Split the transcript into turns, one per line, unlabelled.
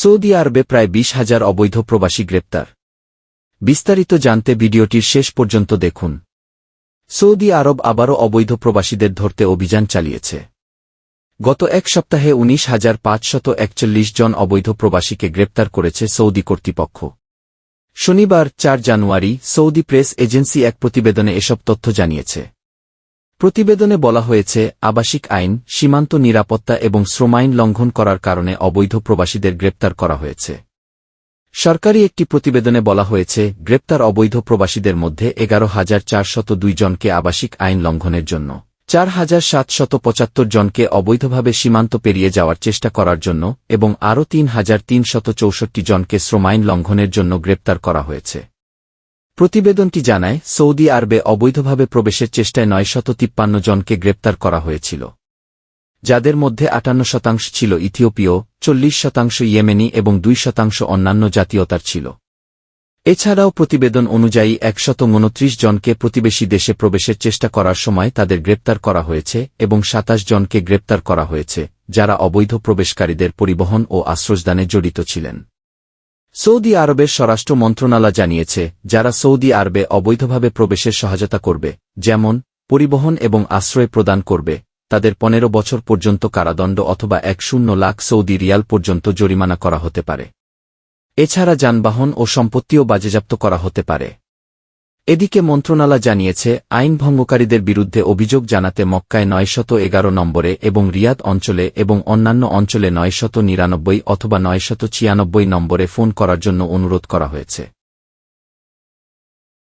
Saudi আরবে প্রায় 20,000 অবৈধ প্রবাসী গ্রেপ্তার। বিস্তারিত জানতে ভিডিওটির শেষ পর্যন্ত দেখুন। সৌদি আরব আবারও অবৈধ প্রবাসীদের ধরতে অভিযান চালিয়েছে। গত এক সপ্তাহে 19,541 জন অবৈধ প্রবাসীকে গ্রেপ্তার করেছে সৌদি কর্তৃপক্ষ। শনিবার 4 জানুয়ারি সৌদি প্রেস এজেন্সি এক প্রতিবেদনে এসব তথ্য জানিয়েছে। প্রতিবেদনে বলা হয়েছে, আবাসিক আইন, সীমান্ত নিরাপত্তা এবং শ্রম আইন লঙ্ঘন করার কারণে অবৈধ প্রবাসীদের গ্রেপ্তার করা হয়েছে। সরকারি একটি প্রতিবেদনে বলা হয়েছে, গ্রেপ্তার অবৈধ প্রবাসীদের মধ্যে 11,402 জনকে আবাসিক আইন লঙ্ঘনের জন্য, 4,775 জনকে অবৈধভাবে সীমান্ত পেরিয়ে যাওয়ার চেষ্টা করার জন্য এবং আরও 3,364 জনকে শ্রম আইন লঙ্ঘনের জন্য গ্রেপ্তার করা হয়েছে। প্রতিবেদনটি জানায়, সৌদি আরবে অবৈধভাবে প্রবেশের চেষ্টায় 953 জনকে গ্রেপ্তার করা হয়েছিল, যাদের মধ্যে 58% ছিল ইথিওপীয়, 40% ইয়েমেনি এবং 2% অন্যান্য জাতীয়তার ছিল। এছাড়াও প্রতিবেদন অনুযায়ী 129 জনকে প্রতিবেশী দেশে প্রবেশের চেষ্টা করার সময় তাদের গ্রেপ্তার করা হয়েছে এবং 27 জনকে গ্রেপ্তার করা হয়েছে, যারা অবৈধ প্রবেশকারীদের পরিবহন ও আশ্রয়দানে জড়িত ছিলেন। সৌদি আরবের স্বরাষ্ট্র মন্ত্রণালয় জানিয়েছে, যারা সৌদি আরবে অবৈধভাবে প্রবেশের সহায়তা করবে, যেমন পরিবহন এবং আশ্রয় প্রদান করবে, তাদের 15 বছর পর্যন্ত কারাদণ্ড অথবা 10 লাখ সৌদি রিয়াল পর্যন্ত জরিমানা করা হতে পারে। এছাড়া যানবাহন ও সম্পত্তিও বাজেয়াপ্ত করা হতে পারে। এদিকে মন্ত্রণালয় জানিয়েছে, আইন ভঙ্গকারীদের বিরুদ্ধে অভিযোগ জানাতে মক্কায় 911 নম্বরে এবং রিয়াদ অঞ্চলে এবং অন্যান্য অঞ্চলে 999 অথবা 996 নম্বরে ফোন করার জন্য অনুরোধ করা হয়েছে।